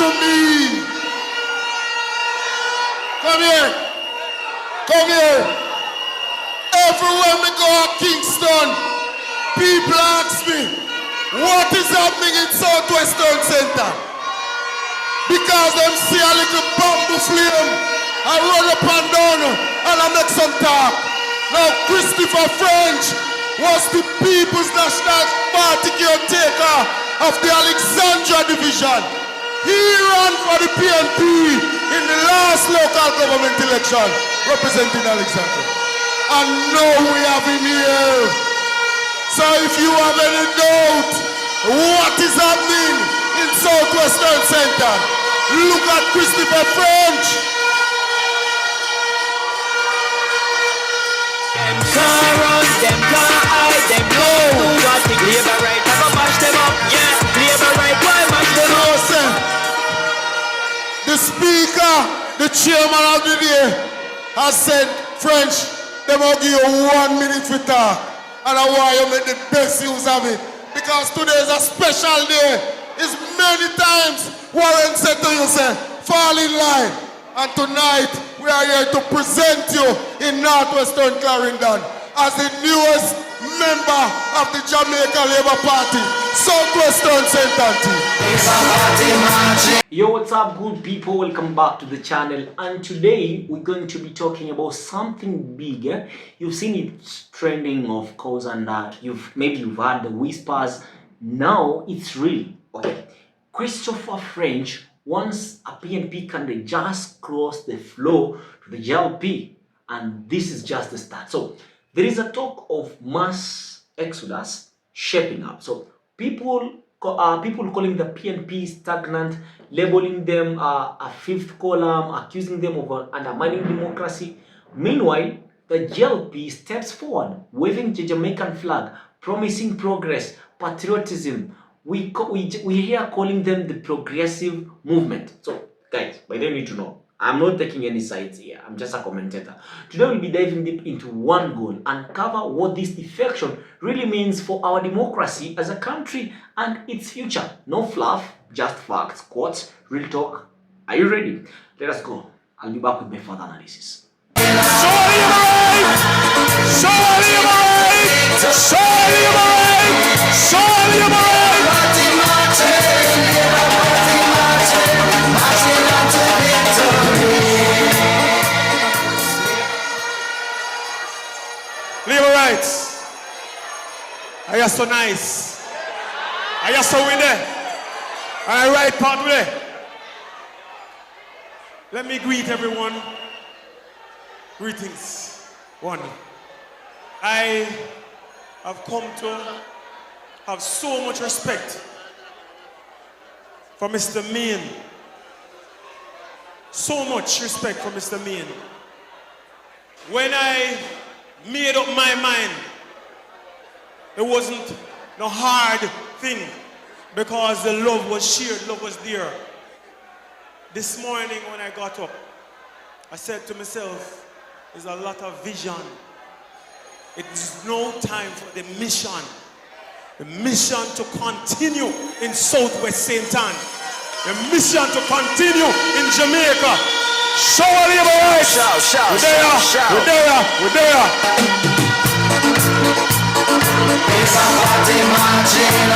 to me. Come here. Come here. Everywhere we go at Kingston, people ask me, what is happening in Southwestern Center? Because them see a little bamboo flame, I run up and down and I make some talk. Now Christopher French was the People's National Party caretaker of the Alexandria Division. He ran for the PNP in the last local government election representing Alexandria. And now we have him here. So if you have any doubt what is happening in Southwestern Center, look at Christopher French. Them can't run, them can't hide, them know what the Labour right, I go mash them up, yeah, Labour right, why mash them up? The speaker, the chairman of the day, has said, French, they will give you 1 minute for talk, and I want you to make the best use of it, because today is a special day. It's many times Warren said to you, say, fall in line. And tonight, we are here to present you in Northwestern Clarendon as the newest member of the Jamaica Labour Party, Southwestern Center team. Yo, what's up, good people? Welcome back to the channel. And today, we're going to be talking about something big. You've seen it trending, of course, and maybe you've heard the whispers. Now, it's real. Okay, Christopher French, once a PNP candidate, just crossed the floor to the JLP, and this is just the start. So there is a talk of mass exodus shaping up. So people calling the PNP stagnant, labeling them a fifth column, accusing them of undermining democracy. Meanwhile, the JLP steps forward, waving the Jamaican flag, promising progress, patriotism. We here calling them the progressive movement. So guys, by the way, you need to know, I'm not taking any sides here. I'm just a commentator. Today we'll be diving deep into one goal, uncover what this defection really means for our democracy as a country and its future. No fluff, just facts, quotes, real talk. Are you ready? Let us go. I'll be back with my further analysis. Labor rights. I are so nice. I are so in there. And I right part with it. Let me greet everyone. Greetings. One. I have come to have so much respect for Mr. Main. So much respect for Mr. Main. When I made up my mind, it wasn't no hard thing because the love was shared, love was there. This morning when I got up, I said to myself, there's a lot of vision. It is no time for the mission. The mission to continue in Southwest St. Ann. The mission to continue in Jamaica. Show a labor rights. We're there. We're there. It's a party marching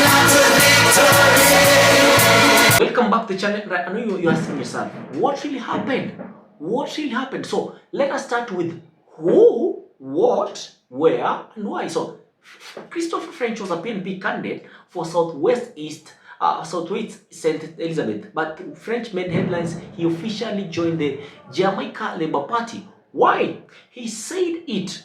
on to victory. Welcome back to the channel. Right, I know you're asking yourself, what really happened? What really happened? So let us start with who, what, where, and why. So Christopher French was a PNP candidate for Southwest St. Elizabeth, but French made headlines. He officially joined the Jamaica Labour Party. Why? He said it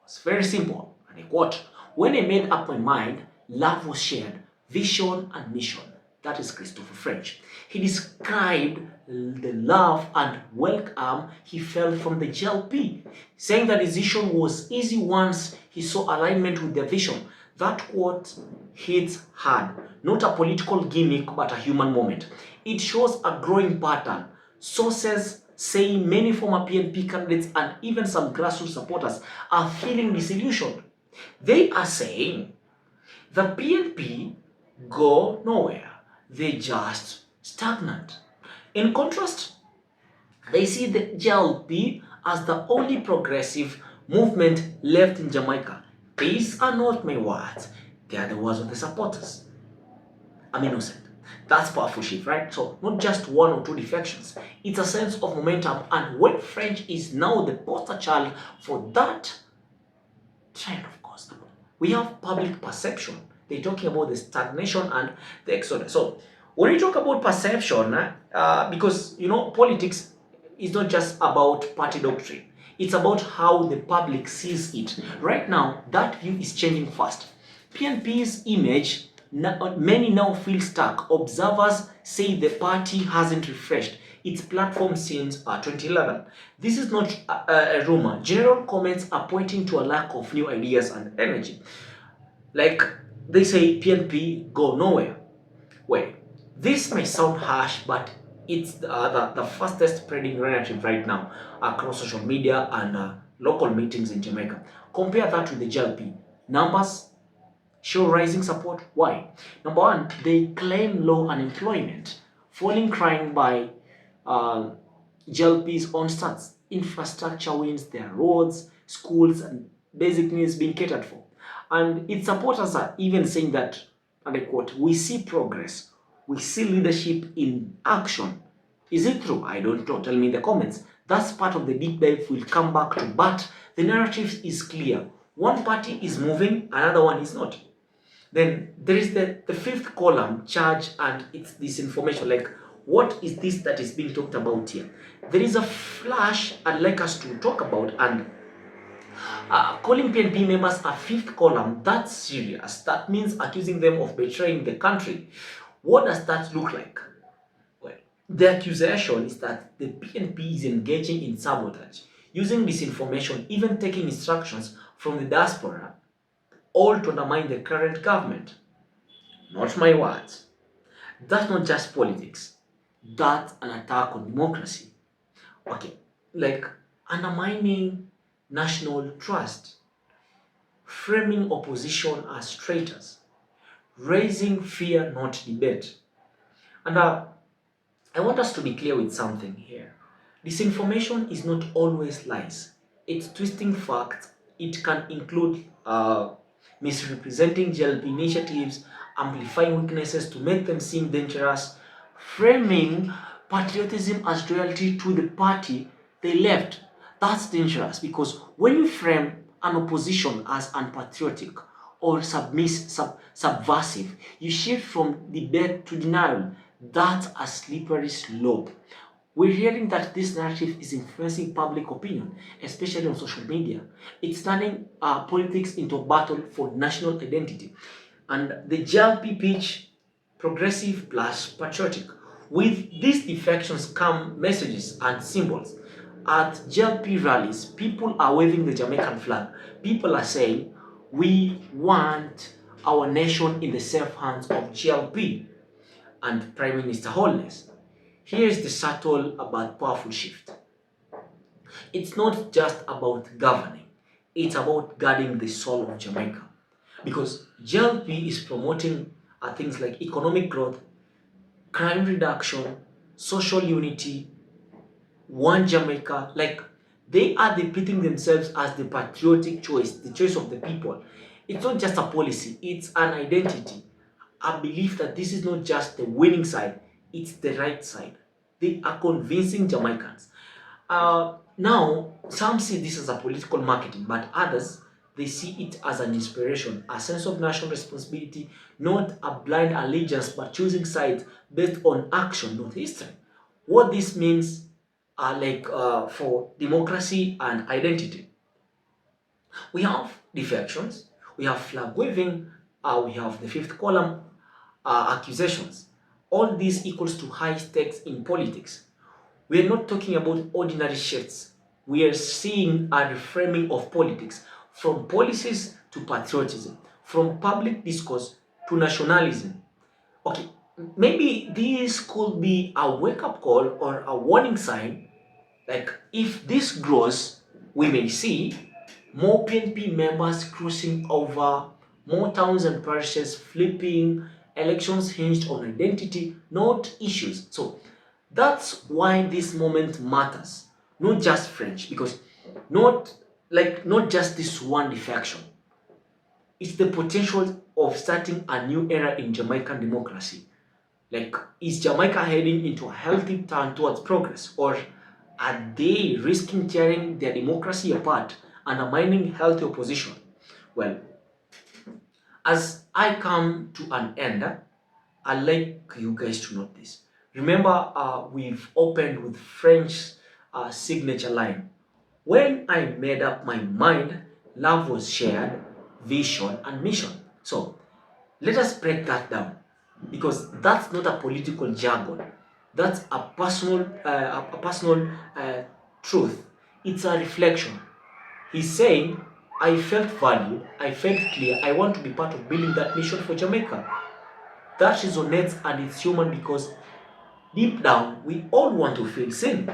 was very simple, and I quote, "When I made up my mind, love was shared, vision and mission." That is Christopher French. He described the love and welcome he felt from the JLP, saying that his decision was easy once he saw alignment with their vision. That quote hits hard. Not a political gimmick, but a human moment. It shows a growing pattern. Sources say many former PNP candidates and even some grassroots supporters are feeling disillusioned. They are saying the PNP go nowhere. They just stagnant. In contrast, they see the JLP as the only progressive movement left in Jamaica. These are not my words, they are the words of the supporters. I'm innocent. That's powerful shift, right? So not just one or two defections. It's a sense of momentum, and when French is now the poster child for that trend, of course. We have public perception. They're talking about the stagnation and the exodus. So when you talk about perception, because politics is not just about party doctrine. It's about how the public sees it. Right now, that view is changing fast. PNP's image, many now feel stuck. Observers say the party hasn't refreshed its platform since 2011. This is not a rumor. General comments are pointing to a lack of new ideas and energy. Like they say, PNP go nowhere. Well, this may sound harsh, but it's the fastest spreading narrative right now across social media and local meetings in Jamaica. Compare that with the JLP. Numbers show rising support. Why? Number one, they claim low unemployment, falling crying by JLP's own stats. Infrastructure wins, their roads, schools, and basic needs being catered for. And its supporters are even saying that, and I quote, "We see progress, we see leadership in action." Is it true? I don't know. Tell me in the comments. That's part of the deep dive we'll come back to. But the narrative is clear. One party is moving, another one is not. Then there is the fifth column, charge and its disinformation. Like, what is this that is being talked about here? There is a flash I'd like us to talk about, and calling PNP members a fifth column, that's serious. That means accusing them of betraying the country. What does that look like? Well, the accusation is that the PNP is engaging in sabotage, using disinformation, even taking instructions from the diaspora, all to undermine the current government. Not my words. That's not just politics. That's an attack on democracy. Okay, like undermining national trust, framing opposition as traitors, raising fear, not debate. And I want us to be clear with something here. Disinformation is not always lies. It's twisting facts. It can include misrepresenting JLP initiatives, amplifying weaknesses to make them seem dangerous, framing patriotism as loyalty to the party they left. That's dangerous, because when you frame an opposition as unpatriotic or subversive, you shift from debate to denial. That's a slippery slope. We're hearing that this narrative is influencing public opinion, especially on social media. It's turning politics into a battle for national identity. And the JLP pitch, progressive plus patriotic. With these defections come messages and symbols. At JLP rallies, people are waving the Jamaican flag. People are saying, "We want our nation in the safe hands of JLP and Prime Minister Holness." Here's the subtle but powerful shift. It's not just about governing, it's about guarding the soul of Jamaica. Because JLP is promoting things like economic growth, crime reduction, social unity, one Jamaica. Like, they are depicting themselves as the patriotic choice, the choice of the people. It's not just a policy, it's an identity. A belief that this is not just the winning side, it's the right side. They are convincing Jamaicans. Now, some see this as a political marketing, but others, they see it as an inspiration, a sense of national responsibility, not a blind allegiance, but choosing sides based on action, not history. What this means for democracy and identity. We have defections, we have flag waving, we have the fifth column, accusations. All this equals to high stakes in politics. We are not talking about ordinary shifts. We are seeing a reframing of politics, from policies to patriotism, from public discourse to nationalism. Okay, maybe this could be a wake-up call or a warning sign. Like, if this grows, we may see more PNP members crossing over, more towns and parishes flipping Elections hinged on identity, not issues. So that's why this moment matters. Not just French, because not just this one defection. It's the potential of starting a new era in Jamaican democracy. Like, is Jamaica heading into a healthy turn towards progress, or are they risking tearing their democracy apart, undermining healthy opposition? Well, as I come to an end, I'd like you guys to note this. Remember, we've opened with French signature line. When I made up my mind, love was shared, vision, and mission. So let us break that down, because that's not a political jargon. That's a personal truth. It's a reflection. He's saying, I felt valued, I felt clear, I want to be part of building that mission for Jamaica. That resonates and it's human, because deep down, we all want to feel seen.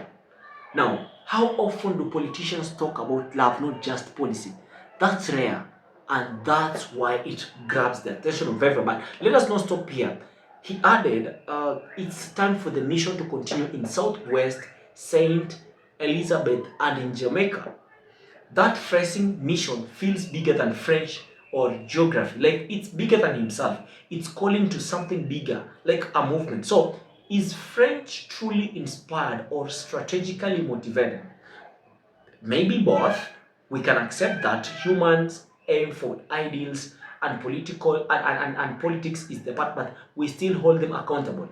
Now, how often do politicians talk about love, not just policy? That's rare, and that's why it grabs the attention of everyone. Let us not stop here. He added, it's time for the mission to continue in Southwest, Saint Elizabeth, and in Jamaica. That phrasing mission feels bigger than French or geography. Like, it's bigger than himself. It's calling to something bigger, like a movement. So, is French truly inspired or strategically motivated? Maybe both. We can accept that humans aim for ideals and and politics is the part, but we still hold them accountable.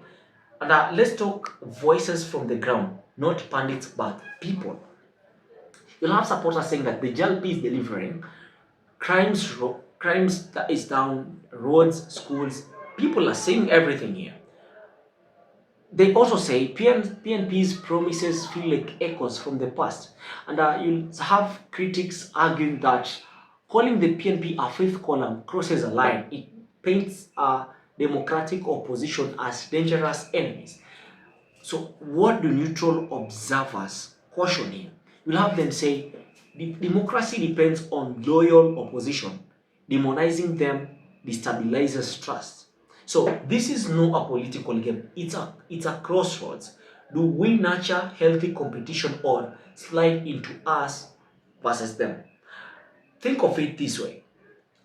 And let's talk voices from the ground, not pundits, but people. You'll have supporters saying that the JLP is delivering, crimes that is down, roads, schools. People are saying everything here. They also say PNP's promises feel like echoes from the past. And you'll have critics arguing that calling the PNP a fifth column crosses a line. It paints a democratic opposition as dangerous enemies. So what do neutral observers caution here? You'll have them say, democracy depends on loyal opposition. Demonizing them destabilizes trust. So this is not a political game. It's a crossroads. Do we nurture healthy competition or slide into us versus them? Think of it this way.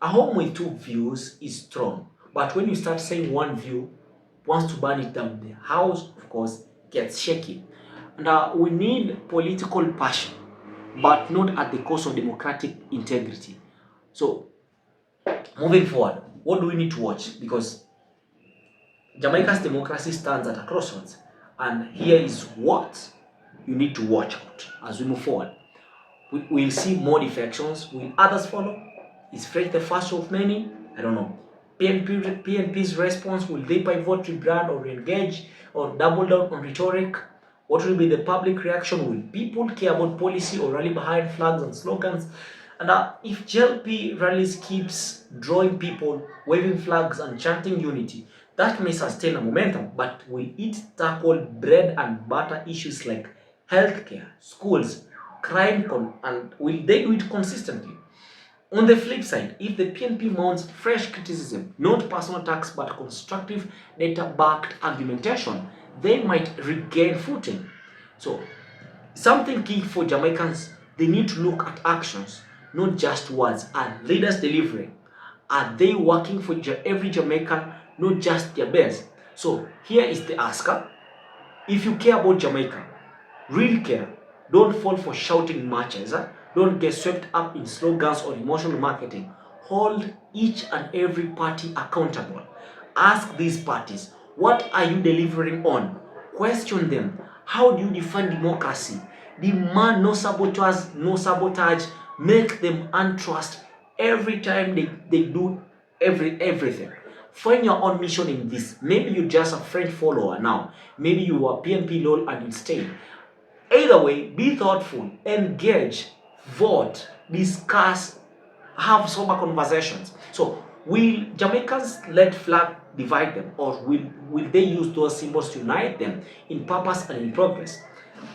A home with two views is strong, but when you start saying one view wants to burn it down, the house, of course, gets shaky. And we need political passion, but not at the cost of democratic integrity. So, moving forward, what do we need to watch? Because Jamaica's democracy stands at a crossroads, and here is what you need to watch out as we move forward. We'll see more defections. Will others follow? Is French the first of many? I don't know. PNP's response, will they pivot, rebrand, or re-engage, or double down on rhetoric? What will be the public reaction? Will people care about policy or rally behind flags and slogans? And if JLP rallies keeps drawing people, waving flags and chanting unity, that may sustain a momentum, but will it tackle bread and butter issues like healthcare, schools, and will they do it consistently? On the flip side, if the PNP mounts fresh criticism, not personal attacks but constructive data-backed argumentation, they might regain footing. So, something key for Jamaicans, they need to look at actions, not just words. Are leaders delivering? Are they working for every Jamaican, not just their best? So, here is the asker. If you care about Jamaica, real care, don't fall for shouting matches. Don't get swept up in slogans or emotional marketing. Hold each and every party accountable. Ask these parties, what are you delivering on? Question them. How do you define democracy? Demand no sabotage. Make them untrust every time they do everything. Find your own mission in this. Maybe you're just a French follower now. Maybe you are PNP lol and you stay. Either way, be thoughtful, engage, vote, discuss, have sober conversations. So, will Jamaicans let flag divide them, or will they use those symbols to unite them in purpose and in progress?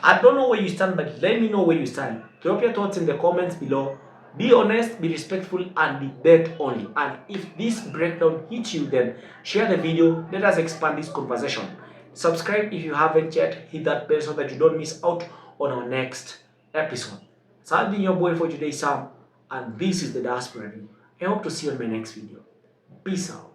I don't know where you stand, but let me know where you stand. Drop your thoughts in the comments below. Be honest, be respectful, and debate only. And if this breakdown hits you, then share the video. Let us expand this conversation. Subscribe if you haven't yet. Hit that bell so that you don't miss out on our next episode. So I've been your boy for today, Sam, and this is the Diaspora Review. I hope to see you on my next video. Peace out.